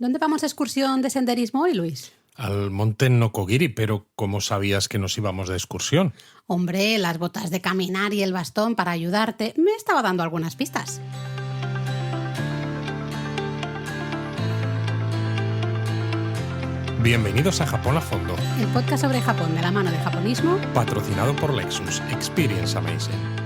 ¿Dónde vamos de excursión de senderismo hoy, Luis? Al monte Nokogiri, pero ¿cómo sabías que nos íbamos de excursión? Hombre, las botas de caminar y el bastón para ayudarte me estaba dando algunas pistas. Bienvenidos a Japón a Fondo, El podcast sobre Japón de la mano de Japonismo. patrocinado por Lexus. Experience Amazing.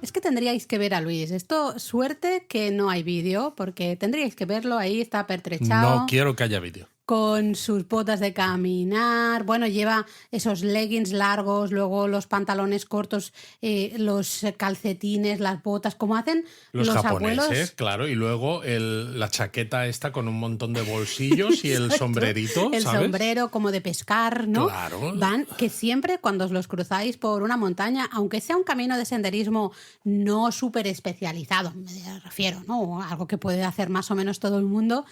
Es que tendríais que ver a Luis. Esto, suerte que no hay vídeo, porque tendríais que verlo, ahí está pertrechado. No quiero que haya vídeo. Con sus botas de caminar, bueno, lleva esos leggings largos, luego los pantalones cortos, los calcetines, las botas, como hacen Los japoneses, abuelos. claro, y luego la chaqueta esta con un montón de bolsillos y el Exacto. sombrerito, El ¿sabes? sombrero como de pescar, ¿no? Claro. Van, que siempre cuando os los cruzáis por una montaña, aunque sea un camino de senderismo no súper especializado, me refiero, ¿no? Algo que puede hacer más o menos todo el mundo,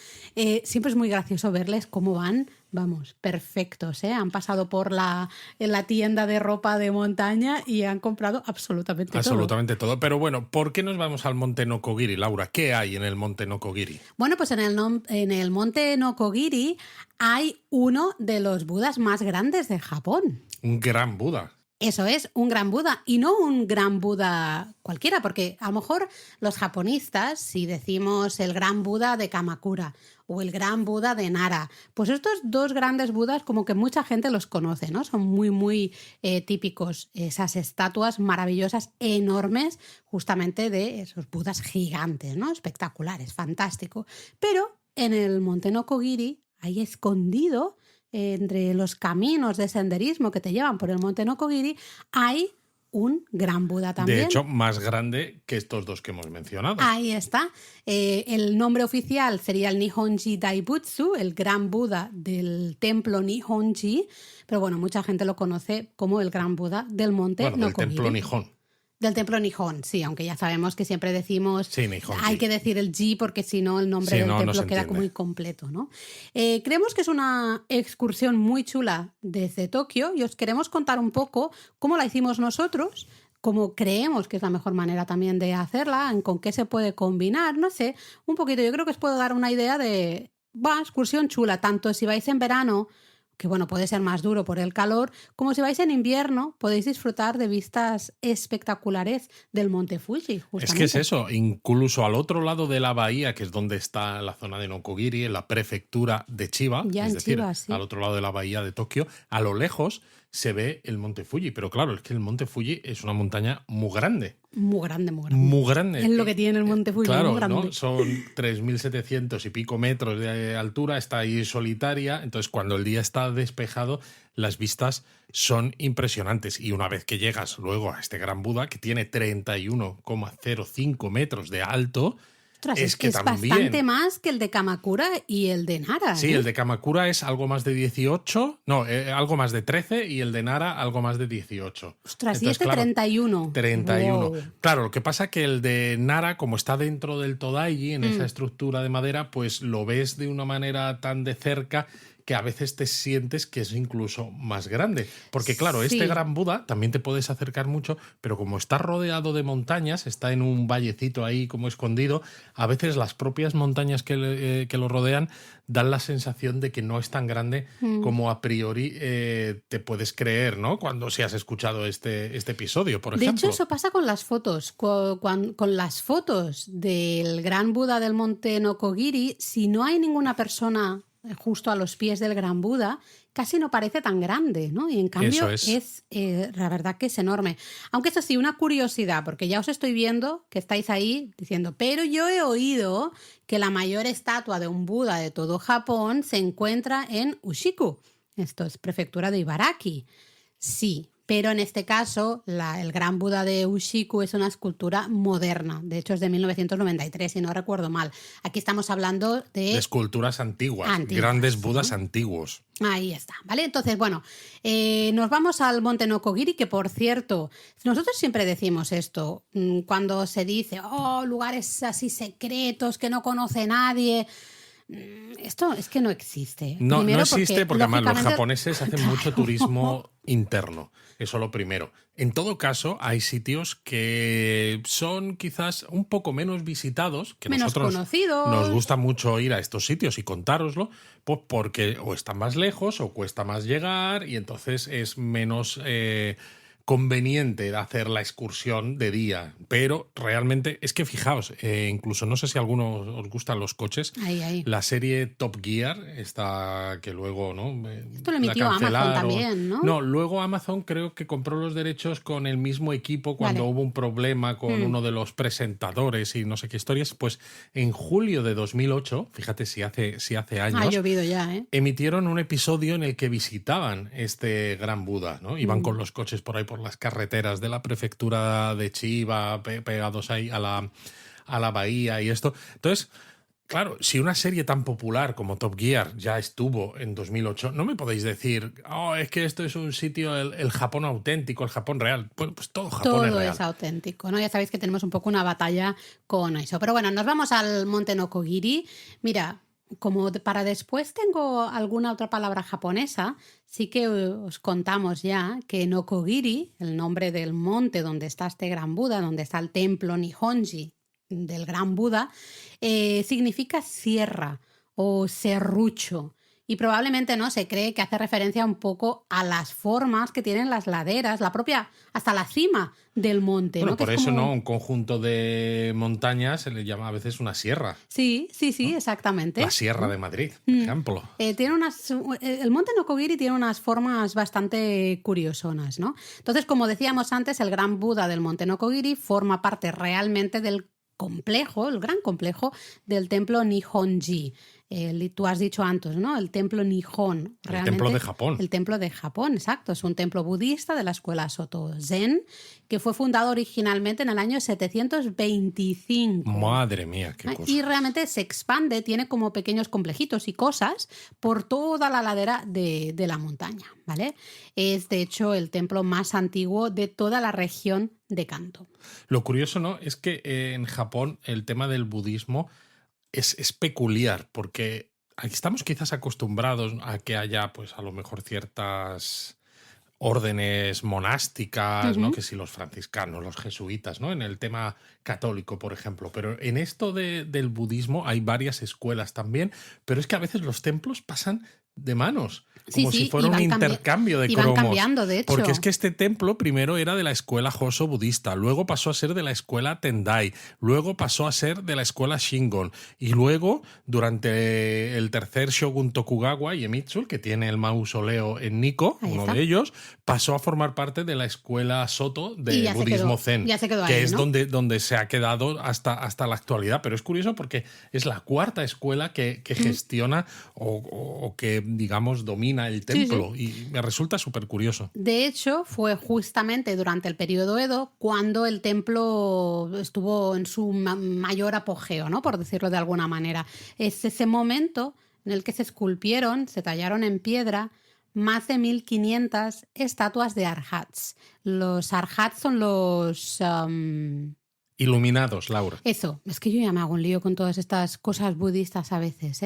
siempre es muy gracioso verles cómo van, vamos, perfectos, ¿eh? Han pasado por en la tienda de ropa de montaña y han comprado Absolutamente todo. Pero bueno, ¿por qué nos vamos al monte Nokogiri, Laura? ¿Qué hay en el monte Nokogiri? Bueno, pues en el monte Nokogiri hay uno de los Budas más grandes de Japón. Un gran Buda. Eso es, un gran Buda, y no un gran Buda cualquiera, porque a lo mejor los japonistas, si decimos el gran Buda de Kamakura o el gran Buda de Nara, pues estos dos grandes Budas como que mucha gente los conoce, ¿no? Son muy, muy típicos, esas estatuas maravillosas, enormes, justamente de esos Budas gigantes, ¿no? Espectaculares, fantástico. Pero en el monte Nokogiri, ahí escondido, entre los caminos de senderismo que te llevan por el monte Nokogiri, hay un gran Buda también. De hecho, más grande que estos dos que hemos mencionado. Ahí está. El nombre oficial sería el Nihonji Daibutsu, el gran Buda del templo Nihonji, pero bueno, mucha gente lo conoce como el gran Buda del monte Bueno, Nokogiri. del templo Nihon. Del templo Nihon, sí, aunque ya sabemos que siempre decimos Sí, Nihonji. hay que decir el ji porque si no el nombre Sí, del no templo se queda entiende. como muy completo, ¿no? Creemos que es una excursión muy chula desde Tokio y os queremos contar un poco cómo la hicimos nosotros, cómo creemos que es la mejor manera también de hacerla, con qué se puede combinar, no sé, un poquito. Yo creo que os puedo dar una idea de, excursión chula, tanto si vais en verano, que bueno, puede ser más duro por el calor, como si vais en invierno, podéis disfrutar de vistas espectaculares del monte Fuji, justamente. Es que es eso, incluso al otro lado de la bahía, que es donde está la zona de Nokogiri, en la prefectura de Chiba, Ya es en decir, Chiba, sí. al otro lado de la bahía de Tokio, a lo lejos se ve el monte Fuji. Pero claro, es que el monte Fuji es una montaña muy grande. Muy grande, muy grande. Muy grande. Es lo que tiene el monte Fuji, Claro, muy grande. ¿no? Son 3.700 y pico metros de altura, está ahí solitaria. Entonces, cuando el día está despejado, las vistas son impresionantes. Y una vez que llegas luego a este gran Buda, que tiene 31,05 metros de alto, Ostras, es que también... bastante más que el de Kamakura y el de Nara. Sí, ¿eh? el de Kamakura es algo más de 18, no, algo más de 13, y el de Nara algo más de 18. Ostras, y Entonces, este claro, 31. 31. Wow. Claro, lo que pasa es que el de Nara, como está dentro del Todaiji, en esa estructura de madera, pues lo ves de una manera tan de cerca que a veces te sientes que es incluso más grande. Porque claro, Sí. este gran Buda también te puedes acercar mucho, pero como está rodeado de montañas, está en un vallecito ahí como escondido, a veces las propias montañas que lo rodean dan la sensación de que no es tan grande como a priori te puedes creer, ¿no? Cuando si has escuchado este episodio, por ejemplo. De hecho, eso pasa con las fotos. Con las fotos del gran Buda del monte Nokogiri, si no hay ninguna persona justo a los pies del gran Buda, casi no parece tan grande, ¿no? Y en cambio Eso es. la verdad que es enorme. Aunque eso sí, una curiosidad, porque ya os estoy viendo que estáis ahí diciendo, pero yo he oído que la mayor estatua de un Buda de todo Japón se encuentra en Ushiku. Esto es prefectura de Ibaraki. Sí, pero en este caso el gran Buda de Ushiku es una escultura moderna. De hecho, es de 1993, si no recuerdo mal. Aquí estamos hablando de esculturas antiguas, Antiguas, grandes Budas ¿no? antiguos. Ahí está, ¿vale? Entonces, bueno, nos vamos al monte Nokogiri, que por cierto, nosotros siempre decimos esto, cuando se dice, lugares así secretos que no conoce nadie. Esto es que no existe. No, Primero no existe porque además los lógicamente, japoneses hacen mucho turismo interno. Eso lo primero. En todo caso, hay sitios que son quizás un poco menos visitados, que menos nosotros conocidos. nos gusta mucho ir a estos sitios y contároslo, pues porque o están más lejos o cuesta más llegar y entonces es menos conveniente hacer la excursión de día. Pero realmente, es que fijaos, incluso no sé si a alguno os gustan los coches, Ahí. la serie Top Gear, esta que luego, ¿no? Esto lo La emitió Amazon cancelaron. también, ¿no? No, luego Amazon creo que compró los derechos con el mismo equipo cuando Vale. hubo un problema con uno de los presentadores y no sé qué historias. Pues en julio de 2008, fíjate si hace Ha años, llovido ya, ¿eh? emitieron un episodio en el que visitaban este Gran Buda, ¿no? Iban con los coches por ahí por las carreteras de la prefectura de Chiba, pegados ahí a la bahía y esto. Entonces, claro, si una serie tan popular como Top Gear ya estuvo en 2008, no me podéis decir, oh, es que esto es un sitio, el Japón auténtico, el Japón real. Pues todo Japón Todo es real. es auténtico, ¿no? Ya sabéis que tenemos un poco una batalla con eso. Pero bueno, nos vamos al monte Nokogiri. Mira, como para después tengo alguna otra palabra japonesa, sí que os contamos ya que Nokogiri, el nombre del monte donde está este gran Buda, donde está el templo Nihonji del gran Buda, significa sierra o serrucho. Y probablemente no se cree que hace referencia un poco a las formas que tienen las laderas, la propia, hasta la cima del monte. Bueno, ¿no? Que por es eso, como... ¿no? Un conjunto de montañas se le llama a veces una sierra. Sí, exactamente. La Sierra de Madrid, por ejemplo. El monte Nokogiri tiene unas formas bastante curiosonas, ¿no? Entonces, como decíamos antes, el gran Buda del monte Nokogiri forma parte realmente del complejo, el gran complejo del templo Nihonji. Tú has dicho antes, ¿no? El templo Nihon. El templo de Japón. El templo de Japón, exacto. Es un templo budista de la escuela Soto Zen que fue fundado originalmente en el año 725. Madre mía, qué cosa. Y realmente se expande, tiene como pequeños complejitos y cosas por toda la ladera de la montaña, ¿vale? Es, de hecho, el templo más antiguo de toda la región de Kanto. Lo curioso, ¿no? Es que en Japón el tema del budismo es peculiar, porque aquí estamos quizás acostumbrados a que haya, pues a lo mejor ciertas órdenes monásticas, ¿no? Que si los franciscanos, los jesuitas, ¿no? En el tema católico, por ejemplo. Pero en esto del budismo hay varias escuelas también, pero es que a veces los templos pasan de manos, como si fuera un intercambio de cromos. Van cambiando, de hecho. Porque es que este templo primero era de la escuela Hoso budista, luego pasó a ser de la escuela Tendai, luego pasó a ser de la escuela Shingon, y luego, durante el tercer shogun Tokugawa Iemitsu, que tiene el mausoleo en Nikko, uno de ellos, pasó a formar parte de la escuela Soto de budismo Zen, que es donde se ha quedado hasta la actualidad. Pero es curioso porque es la cuarta escuela que gestiona o que, digamos, domina el templo. Y me resulta súper curioso. De hecho, fue justamente durante el periodo Edo cuando el templo estuvo en su mayor apogeo, ¿no? Por decirlo de alguna manera. Es ese momento en el que se esculpieron, se tallaron en piedra más de 1500 estatuas de arhats. Los arhats son los... Iluminados, Laura. Eso, es que yo ya me hago un lío con todas estas cosas budistas a veces.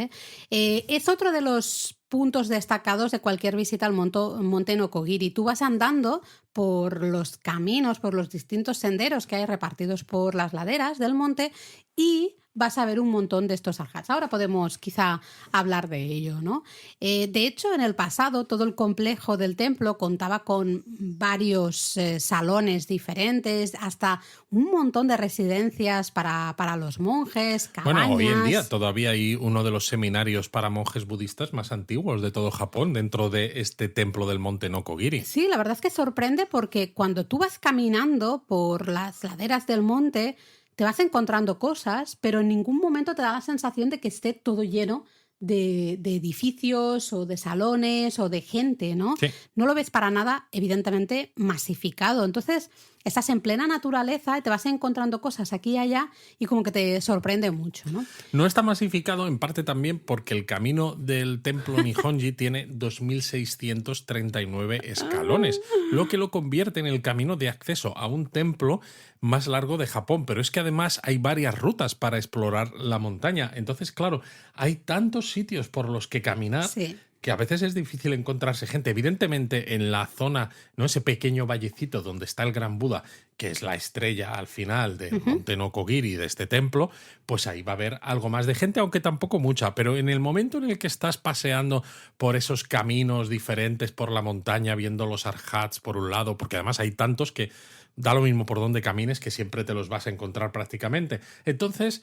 Es otro de los puntos destacados de cualquier visita al monte Nokogiri. Tú vas andando por los caminos, por los distintos senderos que hay repartidos por las laderas del monte y vas a ver un montón de estos arhats. Ahora podemos quizá hablar de ello, ¿no? De hecho, en el pasado todo el complejo del templo contaba con varios salones diferentes, hasta un montón de residencias para los monjes, cabañas. Bueno, hoy en día todavía hay uno de los seminarios para monjes budistas más antiguos de todo Japón dentro de este templo del monte Nokogiri. Sí, la verdad es que sorprende porque cuando tú vas caminando por las laderas del monte te vas encontrando cosas, pero en ningún momento te da la sensación de que esté todo lleno de edificios o de salones o de gente, ¿no? Sí. No lo ves para nada, evidentemente, masificado. Entonces, estás en plena naturaleza y te vas encontrando cosas aquí y allá y como que te sorprende mucho, ¿no? No está masificado en parte también porque el camino del templo Nihonji tiene 2.639 escalones, lo que lo convierte en el camino de acceso a un templo más largo de Japón. Pero es que además hay varias rutas para explorar la montaña. Entonces, claro, hay tantos sitios por los que caminar. Sí. Que a veces es difícil encontrarse gente. Evidentemente, en la zona, ¿no? Ese pequeño vallecito donde está el Gran Buda, que es la estrella al final del Monte Nokogiri, de este templo, pues ahí va a haber algo más de gente, aunque tampoco mucha. Pero en el momento en el que estás paseando por esos caminos diferentes por la montaña, viendo los arhats por un lado, porque además hay tantos que da lo mismo por donde camines, que siempre te los vas a encontrar prácticamente. Entonces,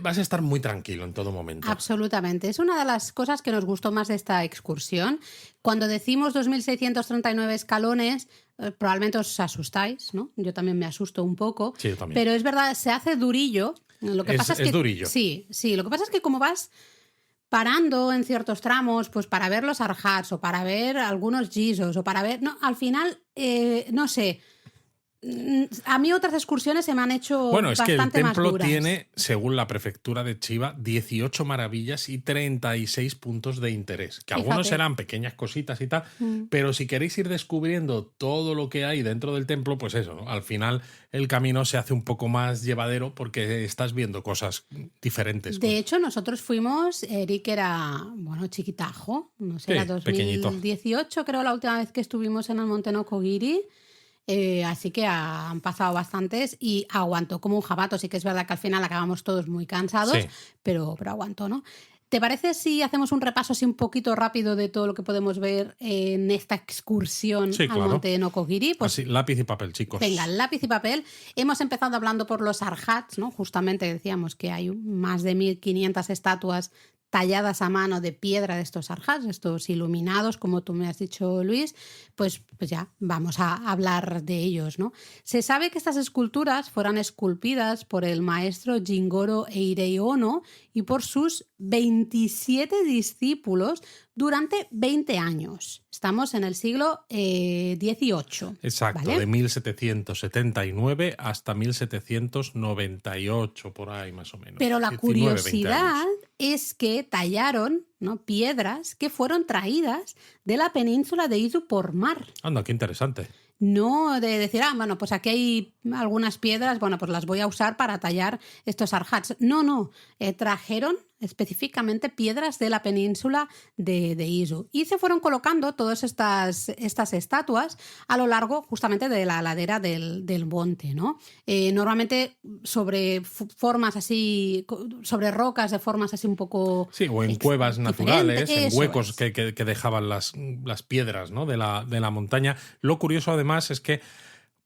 vas a estar muy tranquilo en todo momento. Absolutamente. Es una de las cosas que nos gustó más de esta excursión. Cuando decimos 2.639 escalones, probablemente os asustáis, ¿no? Yo también me asusto un poco. Sí, yo también. Pero es verdad, se hace durillo. Lo que pasa es que durillo. Sí, lo que pasa es que como vas parando en ciertos tramos, pues para ver los arhats o para ver algunos jisos o para ver... No, al final, no sé... A mí otras excursiones se me han hecho bueno, es bastante que el más templo duras. tiene, según la prefectura de Chiba, 18 maravillas y 36 puntos de interés. Que Fíjate. algunos serán pequeñas cositas y tal, pero si queréis ir descubriendo todo lo que hay dentro del templo, pues eso, ¿no? Al final el camino se hace un poco más llevadero porque estás viendo cosas diferentes. De hecho, nosotros fuimos, Eric era, bueno, chiquitajo, no sé, Sí, era 2018, pequeñito. creo, la última vez que estuvimos en el Monte Nokogiri. Así que han pasado bastantes y aguantó como un jabato. Sí que es verdad que al final acabamos todos muy cansados, Sí. pero aguantó, ¿no? ¿Te parece si hacemos un repaso así un poquito rápido de todo lo que podemos ver en esta excursión Sí, al claro. Monte Nokogiri? Pues Así, lápiz y papel, chicos. venga, lápiz y papel. Hemos empezado hablando por los arhats, ¿no? Justamente decíamos que hay más de 1.500 estatuas talladas a mano de piedra de estos arhats, estos iluminados, como tú me has dicho, Luis, pues ya vamos a hablar de ellos, ¿no? Se sabe que estas esculturas fueron esculpidas por el maestro Jingoro Eirei Ono y por sus 27 discípulos durante 20 años. Estamos en el siglo XVIII. Exacto, ¿vale? de 1779 hasta 1798, por ahí más o menos. Pero la 19, 20 curiosidad años. es que tallaron, ¿no?, piedras que fueron traídas de la península de Izu por mar. Anda, qué interesante. No de decir, bueno, pues aquí hay algunas piedras, bueno, pues las voy a usar para tallar estos arhats. No, trajeron específicamente piedras de la península de Izu. Y se fueron colocando todas estas estatuas a lo largo justamente de la ladera del monte, ¿no? Normalmente sobre formas así, sobre rocas de formas así un poco... Sí, o en cuevas naturales, en eso huecos es. que dejaban las piedras, ¿no?, de la montaña. Lo curioso además es que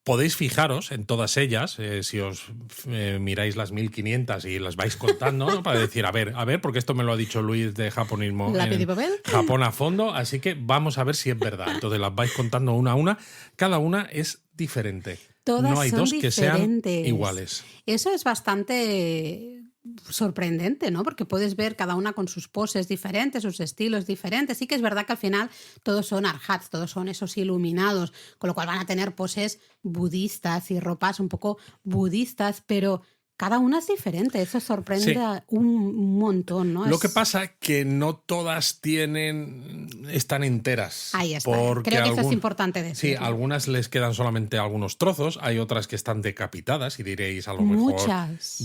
podéis fijaros en todas ellas, si os miráis las 1500 y las vais contando, ¿no?, para decir, a ver, porque esto me lo ha dicho Luis de Japonismo ¿Lápiz y en papel? Japón a fondo, así que vamos a ver si es verdad. Entonces las vais contando una a una, cada una es diferente. Todas no hay son dos que sean diferentes. iguales. Eso es bastante sorprendente, ¿no? Porque puedes ver cada una con sus poses diferentes, sus estilos diferentes. Sí que es verdad que al final todos son arhats, todos son esos iluminados, con lo cual van a tener poses budistas y ropas un poco budistas, pero cada una es diferente. Eso sorprende un montón, ¿no? Lo que pasa es que no todas están enteras. Ahí está. Porque Creo que eso es importante decir. Sí, algunas les quedan solamente algunos trozos, hay otras que están decapitadas y diréis a lo mejor Muchas.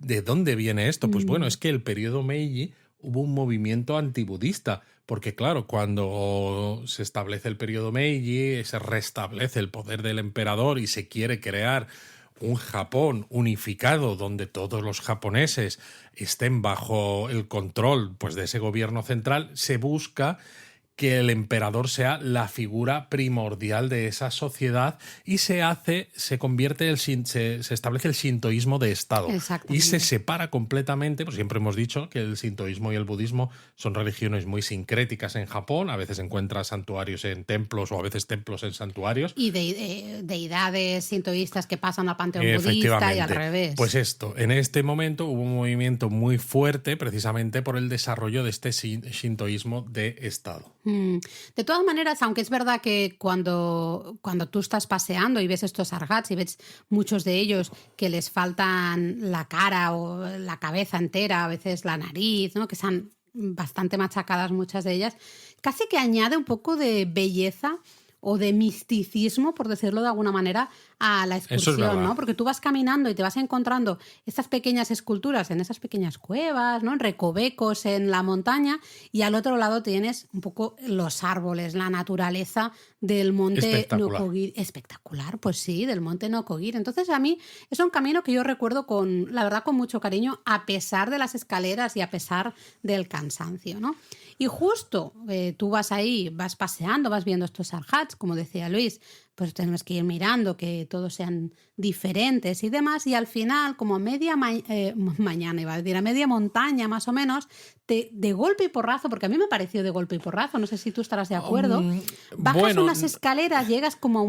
¿de dónde viene esto? Pues bueno, es que el periodo Meiji hubo un movimiento antibudista, porque claro, cuando se establece el periodo Meiji, se restablece el poder del emperador y se quiere crear un Japón unificado donde todos los japoneses estén bajo el control, pues, de ese gobierno central, se busca que el emperador sea la figura primordial de esa sociedad y se establece el sintoísmo de Estado y se separa completamente, pues siempre hemos dicho que el sintoísmo y el budismo son religiones muy sincréticas en Japón, a veces encuentras santuarios en templos o a veces templos en santuarios. Y deidades sintoístas que pasan al panteón budista y al revés. Pues esto, en este momento hubo un movimiento muy fuerte precisamente por el desarrollo de este sintoísmo de Estado. De todas maneras, aunque es verdad que cuando tú estás paseando y ves estos argats y ves muchos de ellos que les faltan la cara o la cabeza entera, a veces la nariz, ¿no? Que están bastante machacadas muchas de ellas, casi que añade un poco de belleza o de misticismo, por decirlo de alguna manera, a la excursión, ¿no? Porque tú vas caminando y te vas encontrando estas pequeñas esculturas en esas pequeñas cuevas, ¿no? En recovecos en la montaña, y al otro lado tienes un poco los árboles, la naturaleza del monte Nokogira. Espectacular, pues sí, del monte Nokogira. Entonces a mí es un camino que yo recuerdo la verdad, con mucho cariño, a pesar de las escaleras y a pesar del cansancio, ¿no? Y justo tú vas ahí, vas paseando, vas viendo estos argats, como decía Luis, pues tenemos que ir mirando que todos sean diferentes y demás, y al final, como a media mañana, iba a decir, a media montaña más o menos, de golpe y porrazo, porque a mí me pareció de golpe y porrazo, no sé si tú estarás de acuerdo, bajas unas escaleras, llegas como a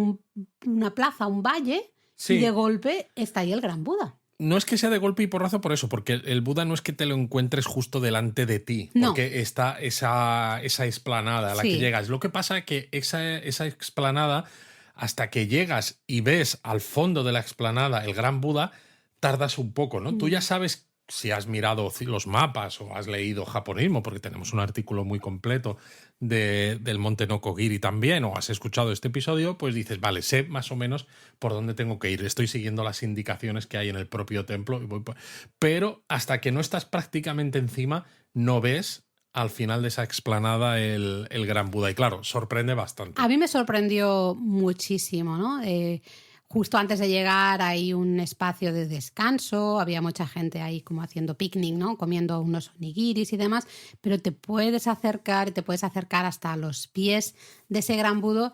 una plaza, un valle, sí, y de golpe está ahí el Gran Buda. No es que sea de golpe y porrazo por eso, porque el Buda no es que te lo encuentres justo delante de ti, porque está esa explanada a la que llegas. Lo que pasa es que esa explanada, hasta que llegas y ves al fondo de la explanada el Gran Buda, tardas un poco, ¿no? Tú ya sabes, si has mirado los mapas o has leído japonismo, porque tenemos un artículo muy completo del monte Nokogiri también, o has escuchado este episodio, pues dices, vale, sé más o menos por dónde tengo que ir. Estoy siguiendo las indicaciones que hay en el propio templo. Pero hasta que no estás prácticamente encima, no ves al final de esa explanada el Gran Buda. Y claro, sorprende bastante. A mí me sorprendió muchísimo, ¿no? Justo antes de llegar hay un espacio de descanso, había mucha gente ahí como haciendo picnic, ¿no? Comiendo unos onigiris y demás, pero te puedes acercar hasta los pies de ese Gran Buda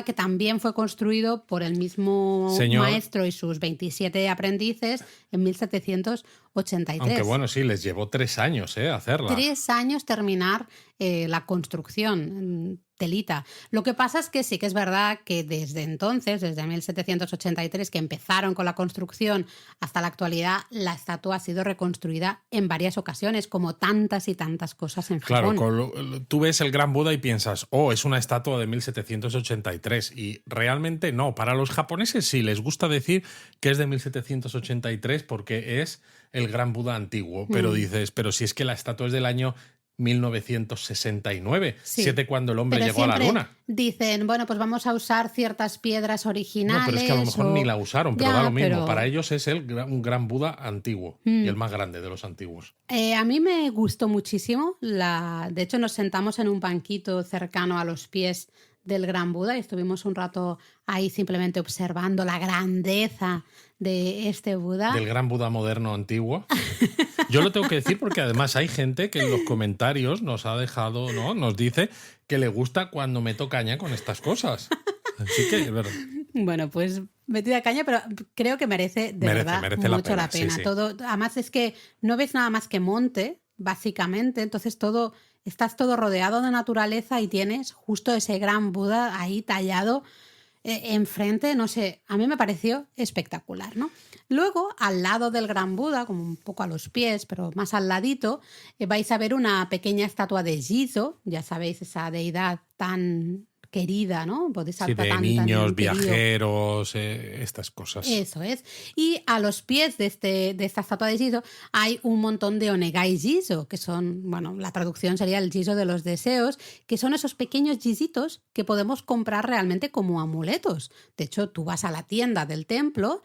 que también fue construido por el mismo maestro y sus 27 aprendices en 1783. Aunque bueno, sí, les llevó 3 años hacerla. 3 años terminar la construcción. Telita. Lo que pasa es que sí que es verdad que desde entonces, desde 1783, que empezaron con la construcción hasta la actualidad, la estatua ha sido reconstruida en varias ocasiones, como tantas y tantas cosas en Japón. Claro, tú ves el Gran Buda y piensas, es una estatua de 1783, y realmente no. Para los japoneses sí, les gusta decir que es de 1783 porque es el Gran Buda antiguo, pero dices, pero si es que la estatua es del año 1969, sí, cuando el hombre llegó a la luna. Dicen, bueno, pues vamos a usar ciertas piedras originales. No, pero es que a lo mejor ni la usaron, pero da lo mismo. Para ellos es un Gran Buda antiguo y el más grande de los antiguos. A mí me gustó muchísimo. De hecho, nos sentamos en un banquito cercano a los pies del Gran Buda y estuvimos un rato ahí simplemente observando la grandeza de este Buda. Del Gran Buda moderno antiguo. Yo lo tengo que decir porque además hay gente que en los comentarios nos ha dejado, ¿no? Nos dice que le gusta cuando meto caña con estas cosas. Así que, es verdad. Bueno, pues metida caña, pero creo que merece verdad mucho la pena. Sí. Además es que no ves nada más que monte, básicamente, entonces estás todo rodeado de naturaleza y tienes justo ese Gran Buda ahí tallado enfrente, no sé, a mí me pareció espectacular, ¿no? Luego, al lado del Gran Buda, como un poco a los pies, pero más al ladito, vais a ver una pequeña estatua de Jizo, ya sabéis, esa deidad tan querida, ¿no? De niños, viajeros, estas cosas. Eso es. Y a los pies de esta estatua de Jizo hay un montón de Onegai Jizo, que son, bueno, la traducción sería el Jizo de los deseos, que son esos pequeños jizitos que podemos comprar realmente como amuletos. De hecho, tú vas a la tienda del templo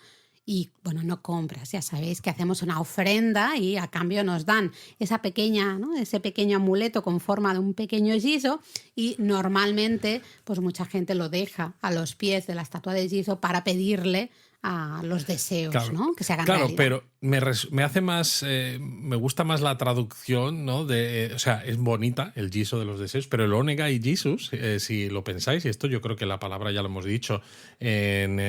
y, bueno, no compras, ya sabéis que hacemos una ofrenda y a cambio nos dan ese pequeño amuleto con forma de un pequeño Jizo, y normalmente pues mucha gente lo deja a los pies de la estatua de Jizo para pedirle a los deseos, claro, ¿no? Que se hagan realidad. Pero me hace más, me gusta más la traducción, ¿no? O sea, es bonita el Jizo de los deseos, pero el Onegai Jesus, si lo pensáis, y esto yo creo que la palabra ya lo hemos dicho, en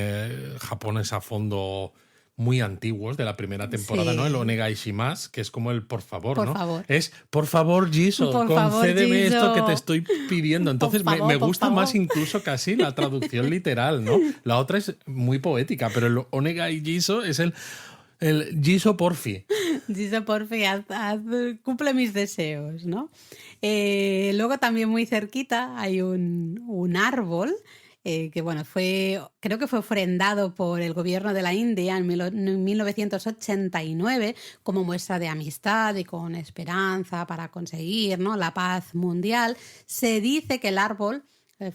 Japón es a fondo muy antiguos de la primera temporada, sí, ¿no? El Onegai shimasu, que es como el por favor, ¿no? Favor. Es por favor, Jizo, concédeme esto que te estoy pidiendo. Entonces me gusta más incluso casi la traducción literal, ¿no? La otra es muy poética, pero el Onegai Jizo es el El Giso Porfi. Dice, porfi, cumple mis deseos, ¿no? Luego también muy cerquita hay un árbol que, bueno, creo que fue ofrendado por el gobierno de la India en 1989 como muestra de amistad y con esperanza para conseguir, ¿no?, la paz mundial. Se dice que el árbol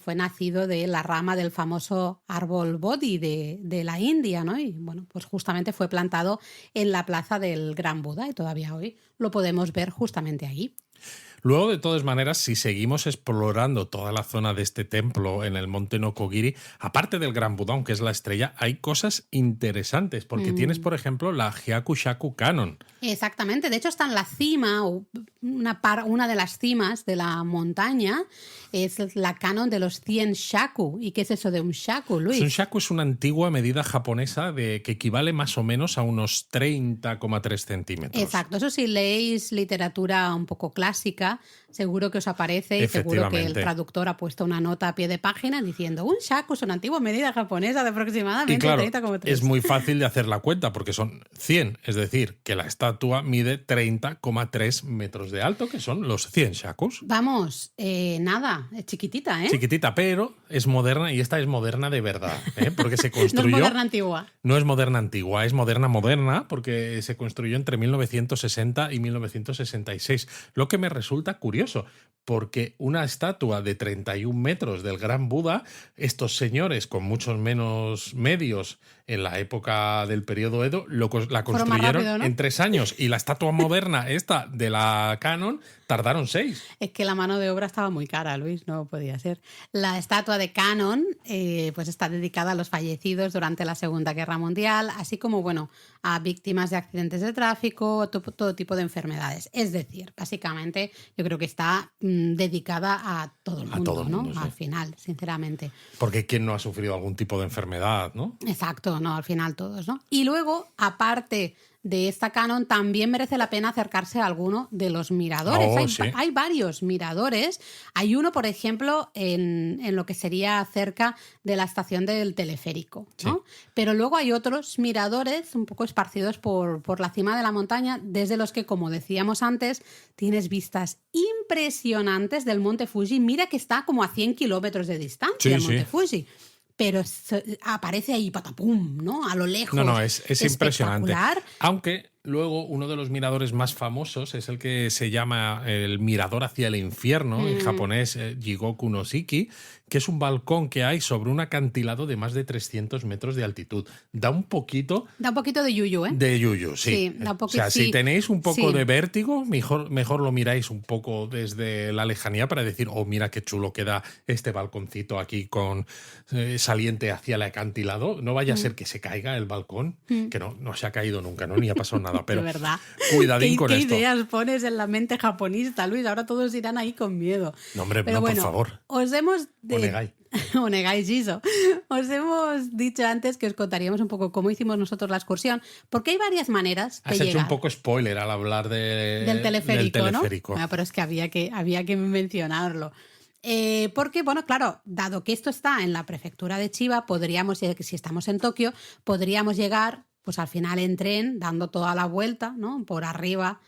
fue nacido de la rama del famoso árbol Bodhi de la India, ¿no? Y bueno, pues justamente fue plantado en la plaza del Gran Buda y todavía hoy lo podemos ver justamente ahí. Luego, de todas maneras, si seguimos explorando toda la zona de este templo en el monte Nokogiri, aparte del Gran Buda, aunque es la estrella, hay cosas interesantes, porque tienes, por ejemplo, la Hyakushaku Cannon. Exactamente, de hecho está en la cima, o una de las cimas de la montaña, es la canon de los 100 shaku. ¿Y qué es eso de un shaku, Luis? Un shaku es una antigua medida japonesa que equivale más o menos a unos 30,3 centímetros. Exacto, eso si leéis literatura un poco clásica, seguro que os aparece y seguro que el traductor ha puesto una nota a pie de página diciendo un shaku es una antigua medida japonesa de aproximadamente y claro, 30,3. Es muy fácil de hacer la cuenta porque son 100, es decir, que la estatua mide 30,3 metros de alto, que son los 100 shakus. Vamos, nada, es chiquitita, ¿eh? Chiquitita, pero es moderna y esta es moderna de verdad, porque se construyó... No es moderna antigua. No es moderna antigua, es moderna porque se construyó entre 1960 y 1966, lo que me resulta curioso, porque una estatua de 31 metros del Gran Buda, estos señores con muchos menos medios en la época del periodo Edo la construyeron rápido, ¿no?, en 3 años, y la estatua moderna esta de la Canon tardaron 6. Es que la mano de obra estaba muy cara, Luis, no podía ser. La estatua de Canon pues está dedicada a los fallecidos durante la Segunda Guerra Mundial, así como, bueno, a víctimas de accidentes de tráfico, todo tipo de enfermedades. Es decir, básicamente yo creo que está dedicada a todo el mundo, a todo el mundo, ¿no? Sí. Al final, sinceramente. Porque ¿quién no ha sufrido algún tipo de enfermedad, no? Exacto, no, al final todos, ¿no? Y luego, aparte de esta Canon, también merece la pena acercarse a alguno de los miradores. Sí. Hay varios miradores. Hay uno, por ejemplo, en lo que sería cerca de la estación del teleférico, ¿no? Sí. Pero luego hay otros miradores un poco esparcidos por la cima de la montaña, desde los que, como decíamos antes, tienes vistas impresionantes del monte Fuji. Mira que está como a 100 kilómetros de distancia el monte Fuji. Pero aparece ahí patapum, ¿no? A lo lejos. No, es impresionante. Aunque luego uno de los miradores más famosos es el que se llama el mirador hacia el infierno, en japonés Jigoku no Shiki, que es un balcón que hay sobre un acantilado de más de 300 metros de altitud. Da un poquito de yuyu, ¿eh? De yuyu, sí. Da un o sea, si tenéis un poco de vértigo, mejor lo miráis un poco desde la lejanía para decir, oh, mira qué chulo queda este balconcito aquí con saliente hacia el acantilado. No vaya a ser que se caiga el balcón, que no se ha caído nunca, ¿no? Ni ha pasado nada. Pero de verdad. Cuidadín con esto. ¿Qué ideas pones en la mente japonista, Luis? Ahora todos irán ahí con miedo. No, hombre, pero bueno, por favor. Os hemos... Onegai Shiso. Os hemos dicho antes que os contaríamos un poco cómo hicimos nosotros la excursión, porque hay varias maneras de llegar. Has hecho un poco spoiler al hablar del teleférico, ¿no? Bueno, pero es que había que mencionarlo. Porque, bueno, claro, dado que esto está en la prefectura de Chiba, si estamos en Tokio, podríamos llegar, pues al final en tren, dando toda la vuelta, ¿no? Por arriba,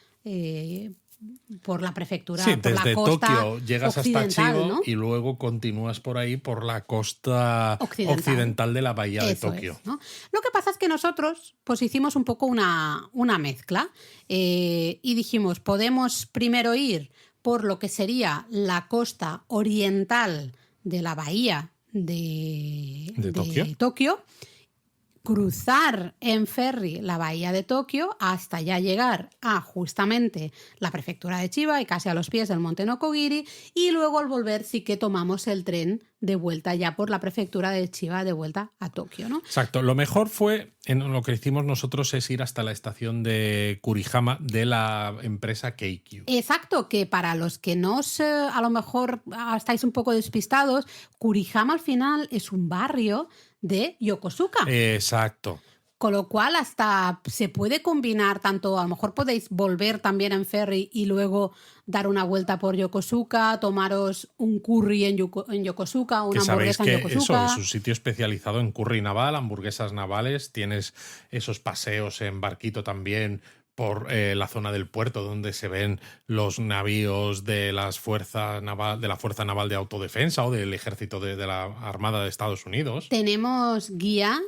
por la prefectura, por la costa Tokio llegas hasta Chiba, ¿no? Y luego continúas por ahí por la costa occidental de la bahía de Tokio. Es, ¿no? Lo que pasa es que nosotros pues hicimos un poco una mezcla y dijimos, podemos primero ir por lo que sería la costa oriental de la bahía de Tokio, cruzar en ferry la bahía de Tokio hasta ya llegar a justamente la prefectura de Chiba y casi a los pies del monte Nokogiri, y luego al volver sí que tomamos el tren de vuelta ya por la prefectura de Chiba de vuelta a Tokio, ¿no? Exacto. Lo mejor fue, lo que hicimos nosotros es ir hasta la estación de Kurihama de la empresa Keikyu. Exacto, que para los que a lo mejor estáis un poco despistados, Kurihama al final es un barrio de Yokosuka. Exacto. Con lo cual hasta se puede combinar tanto, a lo mejor podéis volver también en ferry y luego dar una vuelta por Yokosuka, tomaros un curry en Yokosuka, una Que sabéis hamburguesa en que eso Yokosuka. es un sitio especializado en curry naval, hamburguesas navales, tienes esos paseos en barquito también por la zona del puerto donde se ven los navíos de las fuerzas naval, de la Fuerza Naval de Autodefensa o del ejército de la Armada de Estados Unidos. Tenemos guía,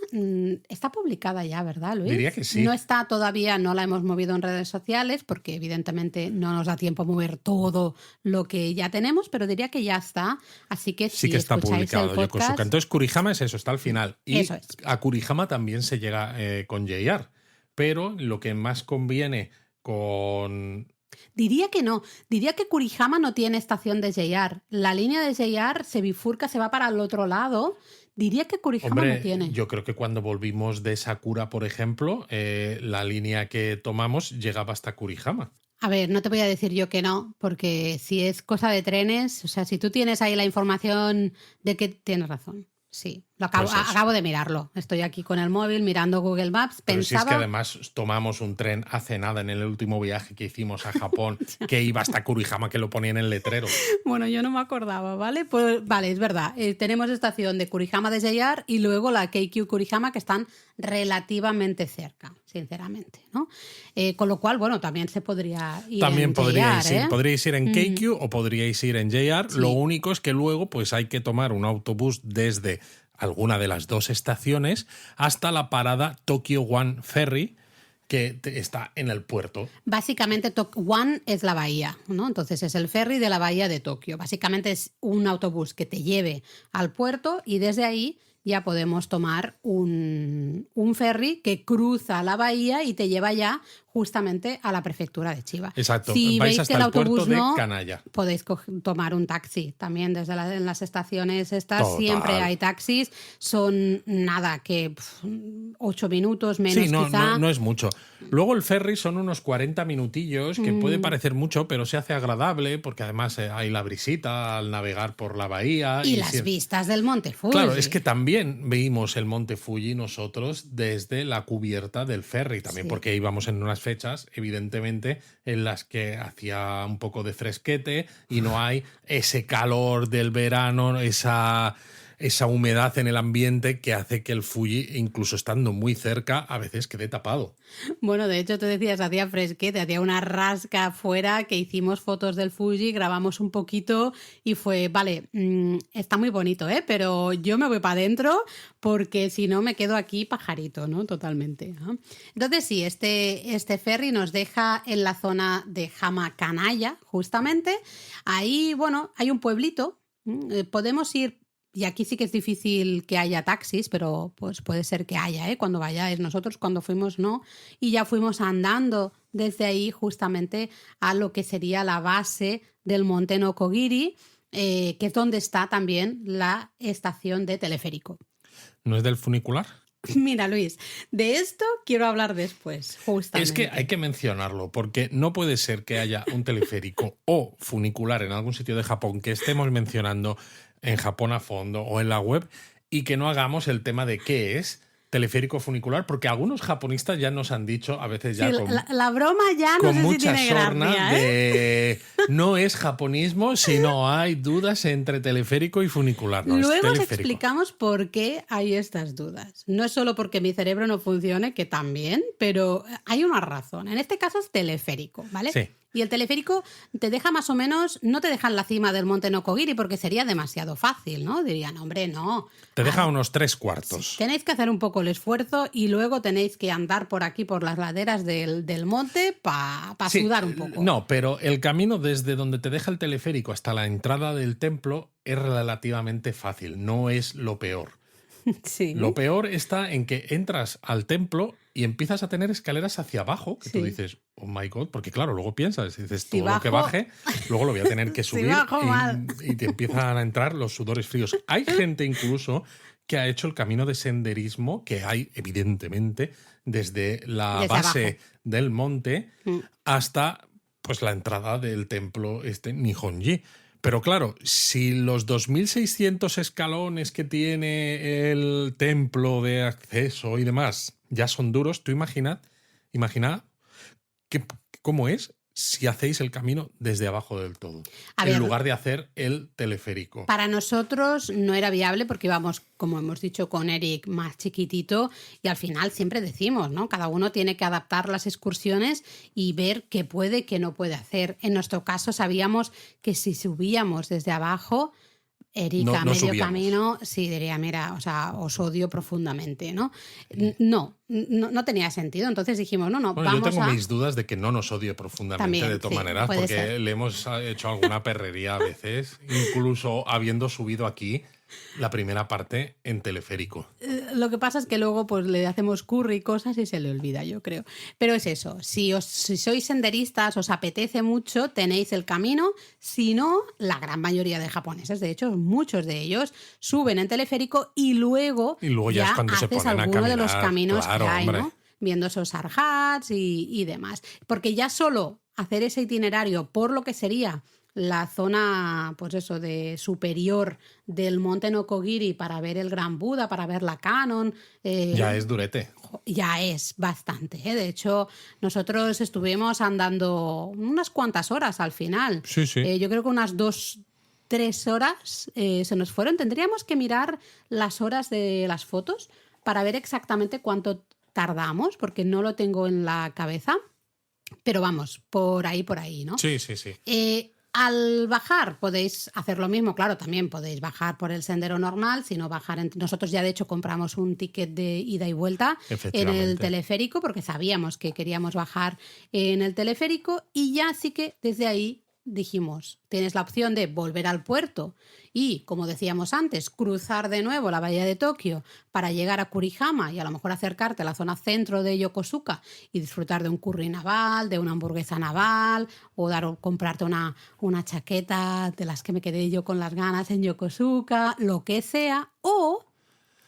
está publicada ya, ¿verdad, Luis? Diría que sí. No está todavía, no la hemos movido en redes sociales porque evidentemente no nos da tiempo a mover todo lo que ya tenemos, pero diría que ya está. Así que Sí si que está escucháis publicado el podcast, Yokosuka. Entonces Kurihama es eso, está al final. Y eso es. a Kurihama también se llega con JR. Pero lo que más conviene con... Diría que no. Diría que Kurihama no tiene estación de JR. La línea de JR se bifurca, se va para el otro lado. Diría que Kurihama no tiene. Yo creo que cuando volvimos de Sakura, por ejemplo, la línea que tomamos llegaba hasta Kurihama. A ver, no te voy a decir yo que no, porque si es cosa de trenes, o sea, si tú tienes ahí la información de que tienes razón. Sí, acabo de mirarlo. Estoy aquí con el móvil mirando Google Maps. Pero Pensaba... si es que además tomamos un tren hace nada en el último viaje que hicimos a Japón, que iba hasta Kurihama, que lo ponía en el letrero. Bueno, yo no me acordaba, ¿vale? Pues vale, es verdad. Tenemos estación de Kurihama de JR y luego la Keikyu Kurihama, que están relativamente cerca, sinceramente, ¿no? Con lo cual, bueno, también se podría ir también en podríais JR, ir, podríais ir en Keikyu o podríais ir en JR. Sí. Lo único es que luego pues hay que tomar un autobús desde alguna de las dos estaciones hasta la parada Tokyo One Ferry, que está en el puerto. Básicamente, One es la bahía, ¿no? Entonces es el ferry de la bahía de Tokio. Básicamente es un autobús que te lleve al puerto y desde ahí ya podemos tomar un ferry que cruza la bahía y te lleva ya justamente a la prefectura de Chiba. Exacto, Si vais veis hasta que el el puerto autobús de no, Kanaya. podéis tomar un taxi también desde en las estaciones estas. Total. Siempre hay taxis, son nada, que 8 minutos menos sí, quizá. No es mucho. Luego el ferry son unos 40 minutillos, que puede parecer mucho, pero se hace agradable porque además hay la brisita al navegar por la bahía. Y las vistas del Monte Fuji. Claro, es que también veímos el Monte Fuji nosotros desde la cubierta del ferry, también Sí. porque íbamos en unas fechas, evidentemente, en las que hacía un poco de fresquete y no hay ese calor del verano, esa humedad en el ambiente que hace que el Fuji, incluso estando muy cerca, a veces quede tapado. Bueno, de hecho, tú decías, hacía fresquete, hacía una rasca afuera, que hicimos fotos del Fuji, grabamos un poquito y fue, vale, está muy bonito, pero yo me voy para adentro porque si no me quedo aquí pajarito, ¿no? Totalmente. ¿No? Entonces sí, este ferry nos deja en la zona de Hama-Kanaya, justamente. Ahí, bueno, hay un pueblito, podemos ir. Y aquí sí que es difícil que haya taxis, pero pues puede ser que haya, cuando vayáis. Nosotros cuando fuimos no. Y ya fuimos andando desde ahí justamente a lo que sería la base del monte Nokogiri, que es donde está también la estación de teleférico. ¿No es del funicular? Mira, Luis, de esto quiero hablar después, justamente. Es que hay que mencionarlo, porque no puede ser que haya un teleférico o funicular en algún sitio de Japón que estemos mencionando en Japón a fondo o en la web y que no hagamos el tema de qué es teleférico funicular, porque algunos japonistas ya nos han dicho, a veces ya sí, con, la broma ya no con sé mucha si tiene sorna gracia, de no es japonismo, sino hay dudas entre teleférico y funicular. No, Luego es os teleférico. explicamos por qué hay estas dudas. No es solo porque mi cerebro no funcione, que también, pero hay una razón. En este caso es teleférico, ¿vale? Sí. Y el teleférico te deja más o menos, no te deja en la cima del monte Nokogiri porque sería demasiado fácil, ¿no? Dirían, hombre, no. Te deja unos 3/4. Sí, tenéis que hacer un poco el esfuerzo y luego tenéis que andar por aquí, por las laderas del monte, para Sí, sudar un poco. No, pero el camino desde donde te deja el teleférico hasta la entrada del templo es relativamente fácil, no es lo peor. Sí. Lo peor está en que entras al templo y empiezas a tener escaleras hacia abajo, que tú Sí. dices, oh my God, porque claro, luego piensas, dices, Si todo lo que bajo- baje, luego lo voy a tener que Si subir bajo mal. y te empiezan a entrar los sudores fríos. Hay gente incluso que ha hecho el camino de senderismo que hay, evidentemente, desde la Desde base abajo. del monte Mm. hasta pues la entrada del templo Nihonji. Pero claro, si los 2.600 escalones que tiene el templo de acceso y demás ya son duros, tú imaginad cómo es si hacéis el camino desde abajo del todo, en lugar de hacer el teleférico. Para nosotros no era viable porque íbamos, como hemos dicho con Eric, más chiquitito, y al final siempre decimos, ¿no? Cada uno tiene que adaptar las excursiones y ver qué puede y qué no puede hacer. En nuestro caso sabíamos que si subíamos desde abajo, Erika, no medio subíamos. Camino, sí diría, mira, o sea, os odio profundamente, ¿no? No tenía sentido. Entonces dijimos, no, Bueno, vamos yo tengo a... mis dudas de que no nos odie profundamente También, de todas sí, maneras, puede porque ser. le hemos hecho alguna perrería a veces, incluso habiendo subido aquí la primera parte en teleférico. Lo que pasa es que luego pues le hacemos curry y cosas y se le olvida, yo creo. Pero es eso, si sois senderistas, os apetece mucho, tenéis el camino. Si no, la gran mayoría de japoneses, de hecho, muchos de ellos, suben en teleférico y luego ya es cuando se haces ponen a alguno de los caminar, caminos claro, que hay, hombre. ¿no? Viendo esos arhats y demás. Porque ya solo hacer ese itinerario por lo que sería la zona, pues eso, de superior del monte Nokogiri para ver el Gran Buda, para ver la Canon. Ya es durete. Ya es bastante, ¿eh? De hecho, nosotros estuvimos andando unas cuantas horas al final. Sí. Yo creo que unas 2-3 horas se nos fueron. Tendríamos que mirar las horas de las fotos para ver exactamente cuánto tardamos, porque no lo tengo en la cabeza. Pero vamos, por ahí, ¿no? Sí. Al bajar podéis hacer lo mismo, claro, también podéis bajar por el sendero normal, sino bajar. Nosotros ya de hecho compramos un ticket de ida y vuelta en el teleférico porque sabíamos que queríamos bajar en el teleférico y ya sí que desde ahí dijimos, tienes la opción de volver al puerto y, como decíamos antes, cruzar de nuevo la bahía de Tokio para llegar a Kurihama y a lo mejor acercarte a la zona centro de Yokosuka y disfrutar de un curry naval, de una hamburguesa naval o comprarte una chaqueta de las que me quedé yo con las ganas en Yokosuka, lo que sea, o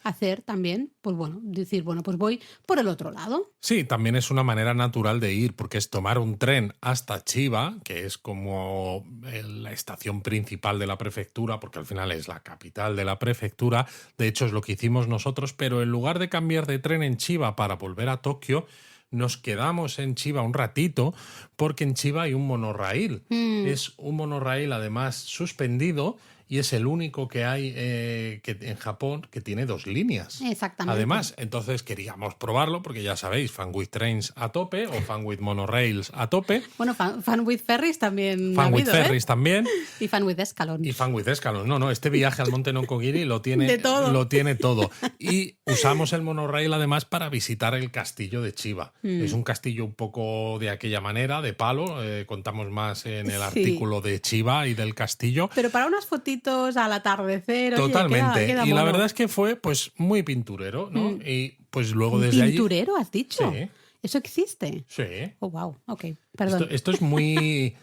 hacer también, pues bueno, decir, bueno, pues voy por el otro lado. Sí, también es una manera natural de ir, porque es tomar un tren hasta Chiba, que es como la estación principal de la prefectura, porque al final es la capital de la prefectura. De hecho, es lo que hicimos nosotros, pero en lugar de cambiar de tren en Chiba para volver a Tokio, nos quedamos en Chiba un ratito, porque en Chiba hay un monorraíl. Es un monorraíl, además, suspendido, y es el único que hay en Japón que tiene 2 líneas. Exactamente. Además, entonces queríamos probarlo porque ya sabéis, Fan with Trains a tope o Fan with Monorails a tope. Bueno, Fan with Ferries también Fan ha with habido, Ferries también. Y Fan with Escalon. Y Fan with Escalon. No, este viaje al monte Nokogiri lo tiene, De todo. lo tiene todo. Y usamos el monorail además para visitar el castillo de Chiba. Es un castillo un poco de aquella manera, de palo. Contamos más en el artículo de Chiba y del castillo. Pero para unas fotitos al atardecer. Totalmente. Oye, queda y la mono. verdad es que fue pues muy pinturero, ¿no? Y pues luego desde allí... ¿Pinturero has dicho? Sí. ¿Eso existe? Sí. Oh, wow. Ok, perdón. Esto es muy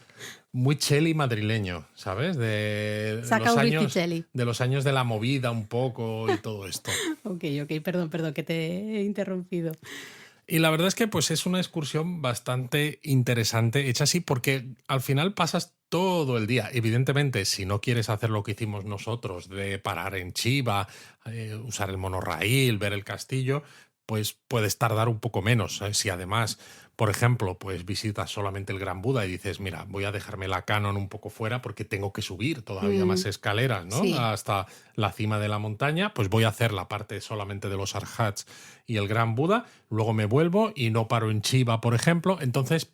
cheli madrileño, ¿sabes? De Saca un Riquicelli. los años de la movida un poco y todo esto. Ok, perdón, que te he interrumpido. Y la verdad es que pues es una excursión bastante interesante, hecha así porque al final pasas todo el día. Evidentemente, si no quieres hacer lo que hicimos nosotros, de parar en Chiba, usar el monorraíl, ver el castillo, pues puedes tardar un poco menos. Si además, por ejemplo, pues visitas solamente el Gran Buda y dices, mira, voy a dejarme la Canon un poco fuera porque tengo que subir todavía más escaleras, ¿no? Sí. Hasta la cima de la montaña, pues voy a hacer la parte solamente de los arhats y el Gran Buda, luego me vuelvo y no paro en Chiba, por ejemplo. Entonces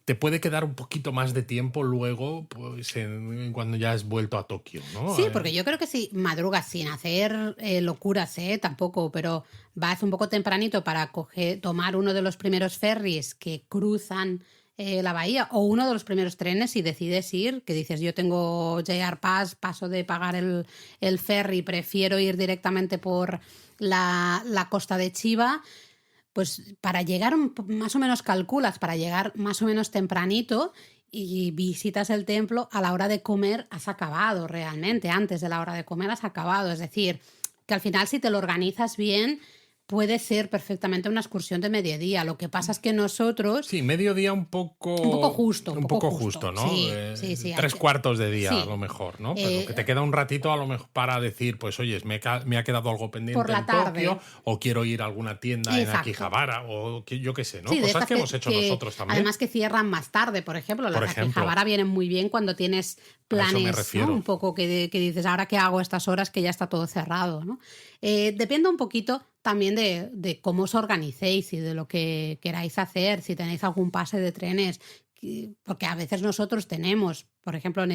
te puede quedar un poquito más de tiempo luego, pues cuando ya has vuelto a Tokio, ¿no? Sí, porque yo creo que si madrugas sin hacer locuras, tampoco, pero vas un poco tempranito para tomar uno de los primeros ferries que cruzan la bahía o uno de los primeros trenes y decides ir, que dices yo tengo JR Pass, paso de pagar el ferry, prefiero ir directamente por la costa de Chiba. Pues para llegar, más o menos calculas, para llegar más o menos tempranito y visitas el templo, a la hora de comer has acabado realmente, antes de la hora de comer has acabado. Es decir, que al final si te lo organizas bien, puede ser perfectamente una excursión de mediodía. Lo que pasa es que nosotros... Sí, mediodía un poco justo. Un poco justo, ¿no? Sí. 3/4 de día, Sí. a lo mejor, ¿no? Pero que te queda un ratito a lo mejor para decir, pues oye, me ha quedado algo pendiente Por la en tarde. Tokio, o quiero ir a alguna tienda en Exacto. Akihabara, o yo qué sé, ¿no? Sí, de Cosas estas que hemos hecho nosotros también. Además que cierran más tarde, por ejemplo. Las Akihabara vienen muy bien cuando tienes planes, ¿no? Un poco que dices, ¿ahora qué hago a estas horas que ya está todo cerrado, ¿no? Depende un poquito también de cómo os organicéis y de lo que queráis hacer, si tenéis algún pase de trenes, porque a veces nosotros tenemos, por ejemplo, en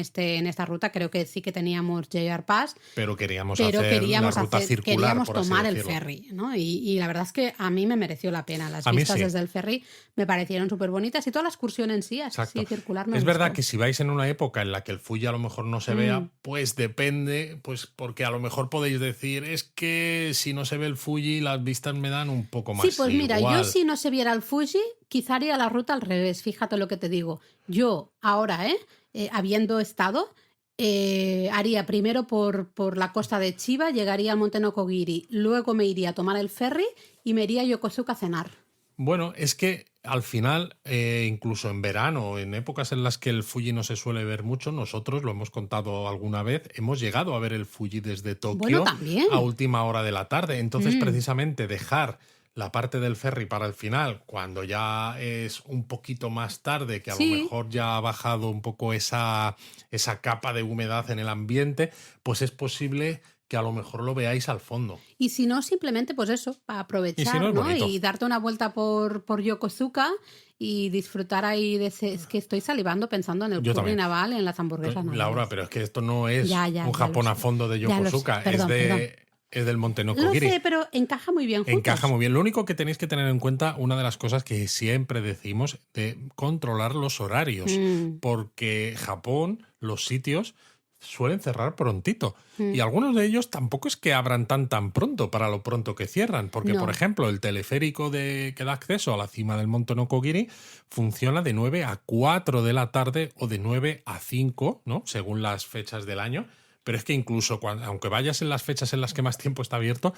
esta ruta creo que sí que teníamos JR Pass, pero queríamos hacer la ruta circular, queríamos por así tomar decirlo. el ferry, ¿no? Y la verdad es que a mí me mereció la pena. Las vistas desde el ferry me parecieron súper bonitas y toda la excursión en sí, así circular, me Es gustó. verdad que si vais en una época en la que el Fuji a lo mejor no se vea, pues depende, pues porque a lo mejor podéis decir, es que si no se ve el Fuji las vistas me dan un poco más. Sí, pues mira, igual. yo si no se viera el Fuji, quizá haría la ruta al revés, fíjate lo que te digo. Yo ahora, habiendo estado, haría primero por la costa de Chiba, llegaría al Monte Nokogiri, luego me iría a tomar el ferry y me iría a Yokosuka a cenar. Bueno, es que al final, incluso en verano, en épocas en las que el Fuji no se suele ver mucho, nosotros, lo hemos contado alguna vez, hemos llegado a ver el Fuji desde Tokio a última hora de la tarde. Entonces, precisamente, dejar la parte del ferry para el final, cuando ya es un poquito más tarde, que a lo mejor ya ha bajado un poco esa capa de humedad en el ambiente, pues es posible que a lo mejor lo veáis al fondo. Y si no, simplemente, pues eso, para aprovechar, ¿no? Y darte una vuelta por Yokosuka y disfrutar ahí de ese... Es que estoy salivando pensando en el curry naval, en las hamburguesas navales. Laura, pero es que esto no es un Japón a fondo de Yokosuka, es del Monte Nokogiri. Lo sé, pero encaja muy bien juntos. Encaja muy bien. Lo único que tenéis que tener en cuenta, una de las cosas que siempre decimos, de controlar los horarios, porque Japón, los sitios suelen cerrar prontito. Y algunos de ellos tampoco es que abran tan pronto para lo pronto que cierran. Porque, por ejemplo, el teleférico que da acceso a la cima del Monte Nokogiri funciona de 9 a 4 de la tarde o de 9 a 5, ¿no? Según las fechas del año. Pero es que incluso, aunque vayas en las fechas en las que más tiempo está abierto,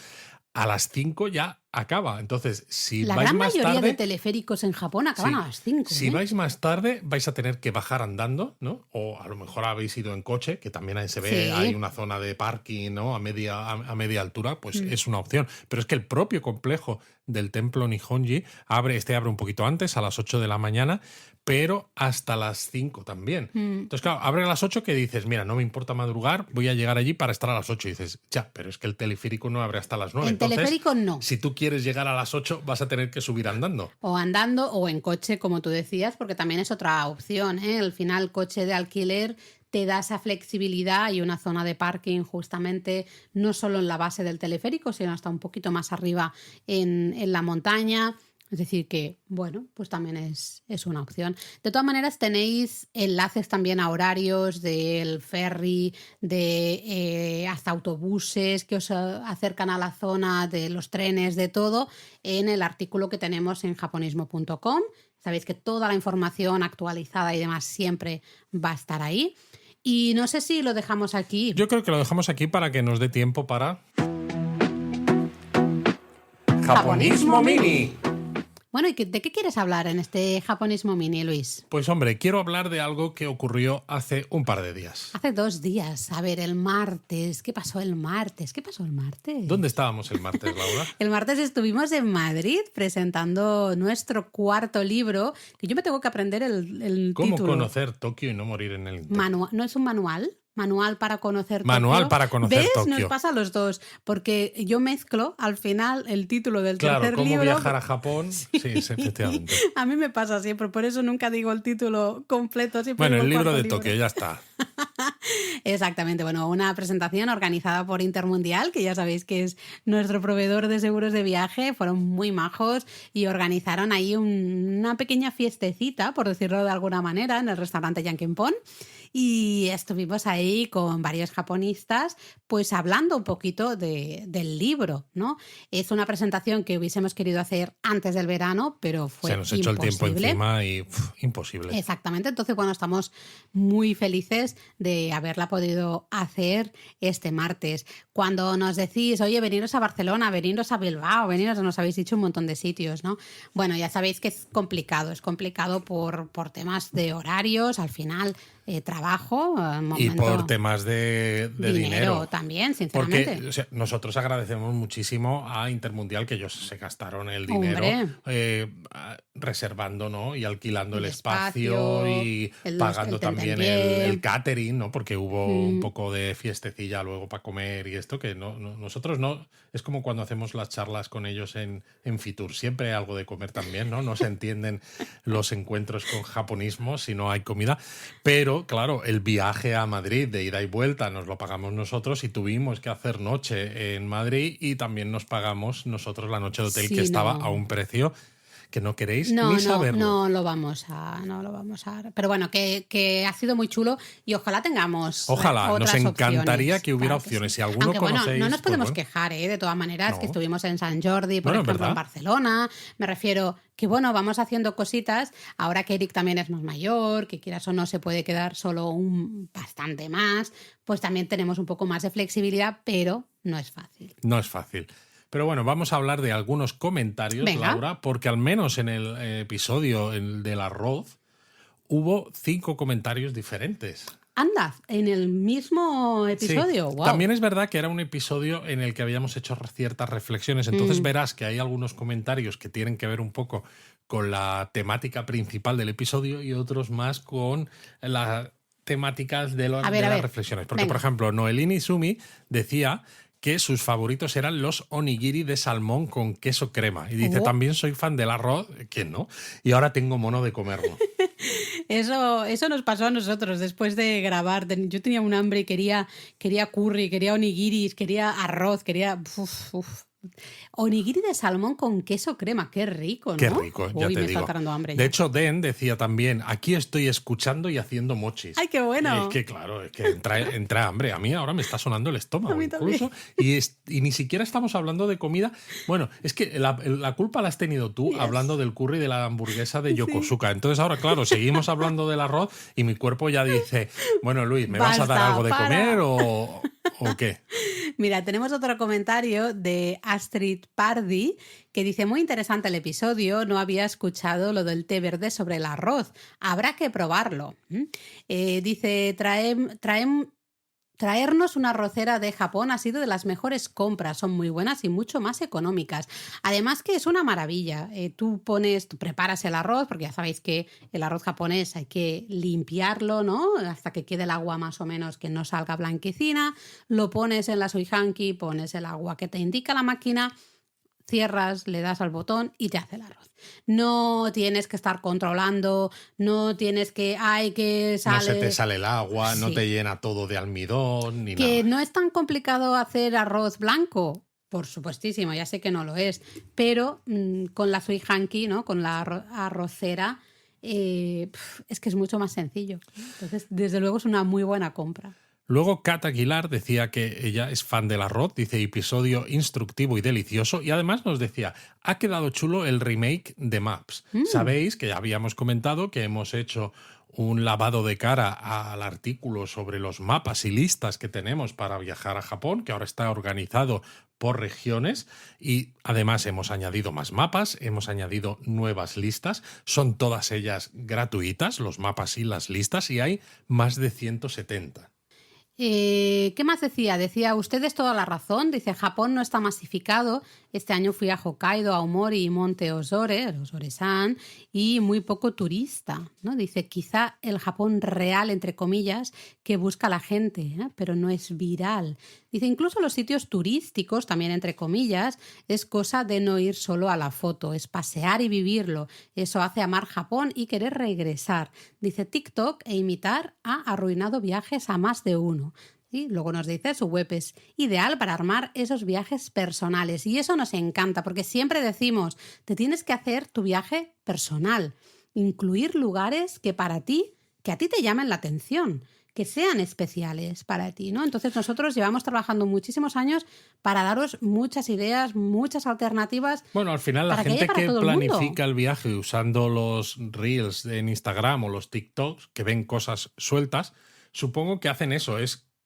a las 5 ya acaba. Entonces, si la vais gran más mayoría tarde, de teleféricos en Japón acaban a las 5. Si vais más tarde, vais a tener que bajar andando, ¿no? O a lo mejor habéis ido en coche, que también ahí se ve, hay una zona de parking, ¿no? A media altura, pues es una opción. Pero es que el propio complejo del templo Nihonji abre un poquito antes, a las 8 de la mañana, pero hasta las 5 también. Entonces, claro, abre a las 8 que dices, mira, no me importa madrugar, voy a llegar allí para estar a las 8. Y dices, ya, pero es que el teleférico no abre hasta las 9. El teleférico no. Si tú quieres llegar a las 8, vas a tener que subir andando. O andando o en coche, como tú decías, porque también es otra opción, ¿eh? Al final, coche de alquiler te da esa flexibilidad y una zona de parking justamente no solo en la base del teleférico, sino hasta un poquito más arriba en la montaña. Es decir que, bueno, pues también es una opción. De todas maneras, tenéis enlaces también a horarios del ferry, de hasta autobuses que os acercan a la zona, de los trenes, de todo, en el artículo que tenemos en japonismo.com. Sabéis que toda la información actualizada y demás siempre va a estar ahí. Y no sé si lo dejamos aquí. Yo creo que lo dejamos aquí para que nos dé tiempo para... ¡Japonismo Mini! Bueno, ¿y de qué quieres hablar en este Japonismo Mini, Luis? Pues hombre, quiero hablar de algo que ocurrió hace un par de días. Hace 2 días. A ver, el martes. ¿Qué pasó el martes? ¿Dónde estábamos el martes, Laura? El martes estuvimos en Madrid presentando nuestro 4º libro, que yo me tengo que aprender el ¿Cómo título. conocer Tokio y no morir en el intento? ¿No es un manual? Manual para conocer Tokio. Manual para conocer ¿Ves? Tokio. Nos pasa a los dos, porque yo mezclo al final el título del tercer ¿cómo libro. viajar a Japón? Sí, efectivamente. A mí me pasa siempre, por eso nunca digo el título completo. Bueno, el libro de Tokio, ya está. Exactamente, bueno, una presentación organizada por Intermundial, que ya sabéis que es nuestro proveedor de seguros de viaje, fueron muy majos y organizaron ahí una pequeña fiestecita, por decirlo de alguna manera, en el restaurante Yankenpon. y estuvimos ahí con varios japonistas, pues hablando un poquito del libro, ¿no? Es una presentación que hubiésemos querido hacer antes del verano, pero fue Se nos echó el tiempo imposible. encima y imposible. Exactamente, entonces bueno, estamos muy felices de haberla podido hacer este martes. Cuando nos decís, oye, veniros a Barcelona, veniros a Bilbao, veniros, nos habéis dicho un montón de sitios, ¿no? Bueno, ya sabéis que es complicado por temas de horarios, al final trabajo, Y momento, por temas de dinero. también, sinceramente. Porque o sea, nosotros agradecemos muchísimo a Intermundial que ellos se gastaron el dinero reservando, ¿no? Y alquilando el espacio y pagando también el catering, ¿no? Porque hubo un poco de fiestecilla luego para comer y esto, que nosotros no. Es como cuando hacemos las charlas con ellos en Fitur. Siempre hay algo de comer también, ¿no? No se entienden los encuentros con japonismo si no hay comida. Pero, claro, el viaje a Madrid de ida y vuelta nos lo pagamos nosotros y tuvimos que hacer noche en Madrid y también nos pagamos nosotros la noche de hotel que estaba a un precio que no queréis ni saberlo. No lo vamos a. Pero bueno, que ha sido muy chulo y ojalá tengamos. Ojalá, otras nos encantaría opciones, que hubiera claro opciones. sí. Si alguno Aunque conocéis, bueno, no nos podemos pues quejar, de todas maneras, No. que estuvimos en Sant Jordi, por ejemplo, ¿verdad? en Barcelona. Me refiero que bueno, vamos haciendo cositas. Ahora que Eric también es más mayor, que quieras o no se puede quedar solo bastante más, pues también tenemos un poco más de flexibilidad, pero no es fácil. No es fácil. Pero bueno, vamos a hablar de algunos comentarios, Venga. Laura, porque al menos en el episodio del arroz hubo 5 comentarios diferentes. Anda, en el mismo episodio. Sí. Wow. También es verdad que era un episodio en el que habíamos hecho ciertas reflexiones, entonces verás que hay algunos comentarios que tienen que ver un poco con la temática principal del episodio y otros más con las temáticas de las reflexiones. Porque, por ejemplo, Noelini Sumi decía que sus favoritos eran los onigiri de salmón con queso crema. Y dice, también soy fan del arroz, ¿quién no? Y ahora tengo mono de comerlo. Eso nos pasó a nosotros después de grabar. Yo tenía un hambre y quería curry, quería onigiris, quería arroz, quería... Onigiri de salmón con queso crema, qué rico, ¿no? Qué rico, ya te me digo. está dando hambre ya. De hecho, Den decía también, aquí estoy escuchando y haciendo mochis. ¡Ay, qué bueno! Es que claro, es que entra hambre. A mí ahora me está sonando el estómago. A mí incluso. Y ni siquiera estamos hablando de comida. Bueno, es que la culpa la has tenido tú hablando del curry de la hamburguesa de Yokosuka. Entonces ahora, claro, seguimos hablando del arroz y mi cuerpo ya dice, bueno, Luis, ¿me vas a dar algo de comer o qué? Mira, tenemos otro comentario de Astrid Pardi que dice, muy interesante el episodio, no había escuchado lo del té verde sobre el arroz, habrá que probarlo. Dice, traernos una arrocera de Japón ha sido de las mejores compras, son muy buenas y mucho más económicas. Además que es una maravilla, tú preparas el arroz, porque ya sabéis que el arroz japonés hay que limpiarlo, ¿no? Hasta que quede el agua más o menos que no salga blanquecina, lo pones en la suihanki, pones el agua que te indica la máquina, cierras, le das al botón y te hace el arroz. No tienes que estar controlando, no tienes que sale... No se te sale el agua, no te llena todo de almidón ni nada. Que no es tan complicado hacer arroz blanco, por supuestísimo, ya sé que no lo es, pero con la suihanki, ¿no? Con la arrocera, es que es mucho más sencillo. Entonces, desde luego es una muy buena compra. Luego Kat Aguilar decía que ella es fan del arroz, dice episodio instructivo y delicioso, y además nos decía, ha quedado chulo el remake de Maps. Sabéis que ya habíamos comentado que hemos hecho un lavado de cara al artículo sobre los mapas y listas que tenemos para viajar a Japón, que ahora está organizado por regiones, y además hemos añadido más mapas, hemos añadido nuevas listas, son todas ellas gratuitas, los mapas y las listas, y hay más de 170. ¿Qué más decía? Decía, ustedes toda la razón. Dice, Japón no está masificado. Este año fui a Hokkaido, Aomori y Monte Ozore, el Ozore-san, y muy poco turista, ¿no? Dice, quizá el Japón real, entre comillas, que busca la gente, pero no es viral. Dice, incluso los sitios turísticos, también entre comillas, es cosa de no ir solo a la foto, es pasear y vivirlo. Eso hace amar Japón y querer regresar. Dice, TikTok e imitar ha arruinado viajes a más de uno. Y luego nos dice, su web es ideal para armar esos viajes personales. Y eso nos encanta, porque siempre decimos, te tienes que hacer tu viaje personal, incluir lugares que a ti te llamen la atención, que sean especiales para ti, ¿no? Entonces nosotros llevamos trabajando muchísimos años para daros muchas ideas, muchas alternativas. Bueno, al final la para que gente haya para que todo el mundo. planifica el viaje usando los Reels en Instagram o los TikToks, que ven cosas sueltas, supongo que hacen eso,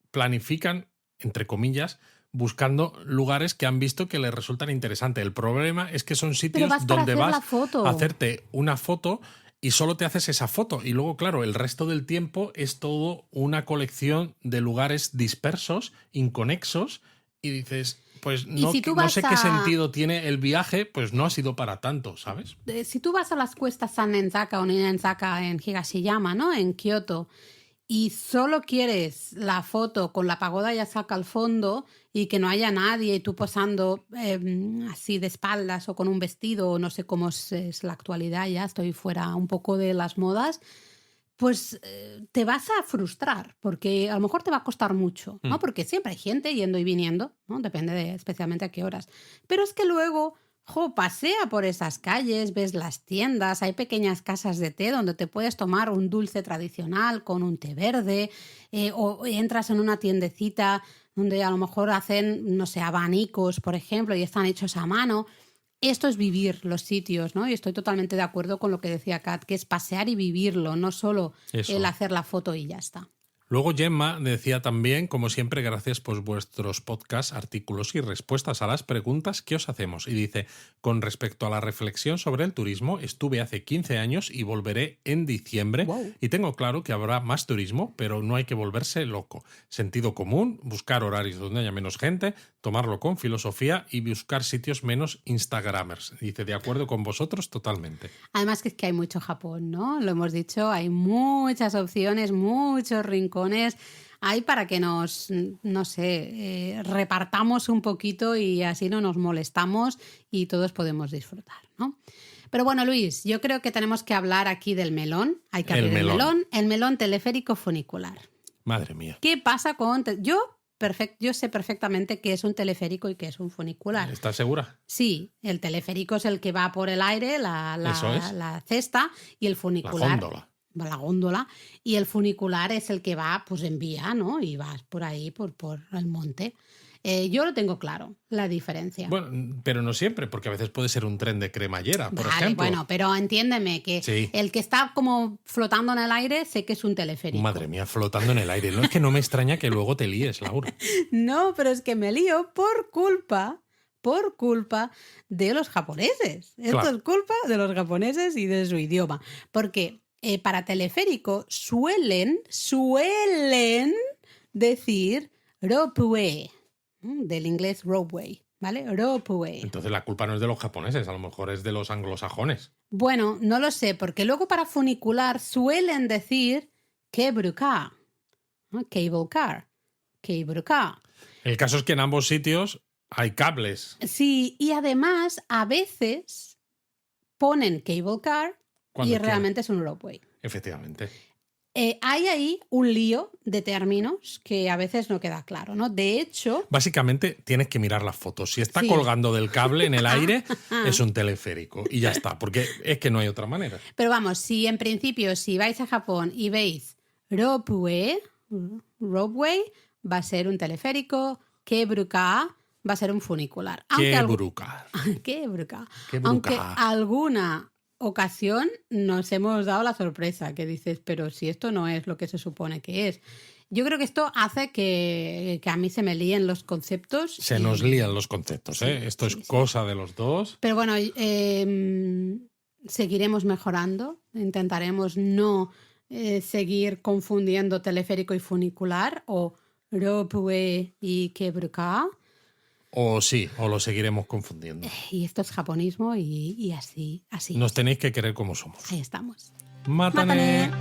planifican, entre comillas, buscando lugares que han visto que les resultan interesantes. El problema es que son Pero sitios vas para donde hacer la vas foto. a hacerte una foto y solo te haces esa foto. Y luego, claro, el resto del tiempo es todo una colección de lugares dispersos, inconexos, y dices, pues no, si tú no vas sé qué a- sentido tiene el viaje, pues no ha sido para tanto, ¿sabes? Si tú vas a las cuestas Sanenzaka o Ninenzaka en Higashiyama, ¿no? En Kioto, y solo quieres la foto con la pagoda Yasaka al fondo y que no haya nadie y tú posando así de espaldas o con un vestido, o no sé cómo es la actualidad, ya estoy fuera un poco de las modas, pues te vas a frustrar porque a lo mejor te va a costar mucho, ¿no? Porque siempre hay gente yendo y viniendo, ¿no? Depende de especialmente a qué horas. Pero es que luego... pasea por esas calles, ves las tiendas, hay pequeñas casas de té donde te puedes tomar un dulce tradicional con un té verde, o entras en una tiendecita donde a lo mejor hacen, no sé, abanicos, por ejemplo, y están hechos a mano. Esto es vivir los sitios, ¿no? Y estoy totalmente de acuerdo con lo que decía Kat, que es pasear y vivirlo, no solo Eso. el hacer la foto y ya está. Luego Gemma decía también, como siempre, gracias por vuestros podcasts, artículos y respuestas a las preguntas que os hacemos. Y dice, con respecto a la reflexión sobre el turismo, estuve hace 15 años y volveré en diciembre. Wow. Y tengo claro que habrá más turismo, pero no hay que volverse loco. Sentido común, buscar horarios donde haya menos gente, tomarlo con filosofía y buscar sitios menos instagramers. Dice, de acuerdo con vosotros totalmente. Además que es que hay mucho Japón, ¿no? Lo hemos dicho, hay muchas opciones, muchos rincones. Hay para que nos, no sé, repartamos un poquito y así no nos molestamos y todos podemos disfrutar, ¿no? Pero bueno, Luis, yo creo que tenemos que hablar aquí del melón. Hay que abrir el melón teleférico funicular. Madre mía. ¿Qué pasa con...? Yo sé perfectamente qué es un teleférico y qué es un funicular. ¿Estás segura? Sí, el teleférico es el que va por el aire, la cesta, y el funicular... La góndola, y el funicular es el que va pues en vía, ¿no? Y vas por ahí, por el monte. Yo lo tengo claro, la diferencia. Bueno, pero no siempre, porque a veces puede ser un tren de cremallera, por Vale, ejemplo. bueno, pero entiéndeme que sí. El que está como flotando en el aire, sé que es un teleférico. Madre mía, flotando en el aire. No es que no me extraña que luego te líes, Laura. No, pero es que me lío por culpa de los japoneses. Claro. Esto es culpa de los japoneses y de su idioma. Porque para teleférico suelen decir ropeway, del inglés ropeway, ¿vale? Ropeway. Entonces la culpa no es de los japoneses, a lo mejor es de los anglosajones. Bueno, no lo sé, porque luego para funicular suelen decir cable car, ¿no? Cable car. El caso es que en ambos sitios hay cables. Sí, y además a veces ponen cable car y realmente es un ropeway. Efectivamente. Hay ahí un lío de términos que a veces no queda claro, ¿no? De hecho... Básicamente tienes que mirar las fotos. Si está colgando del cable en el aire, es un teleférico. Y ya está, porque es que no hay otra manera. Pero vamos, si en principio, si vais a Japón y veis ropeway, va a ser un teleférico, kebruka va a ser un funicular. Kebruka. Aunque alguna ocasión nos hemos dado la sorpresa que dices, pero si esto no es lo que se supone que es. Yo creo que esto hace que a mí se me líen los conceptos. Nos lían los conceptos, ¿eh? Sí, esto es cosa de los dos. Pero bueno, seguiremos mejorando, intentaremos no seguir confundiendo teleférico y funicular o ropeway y kebruka. O sí, o lo seguiremos confundiendo. Y esto es japonismo y así. Nos tenéis que querer como somos. Ahí estamos. ¡Mátane!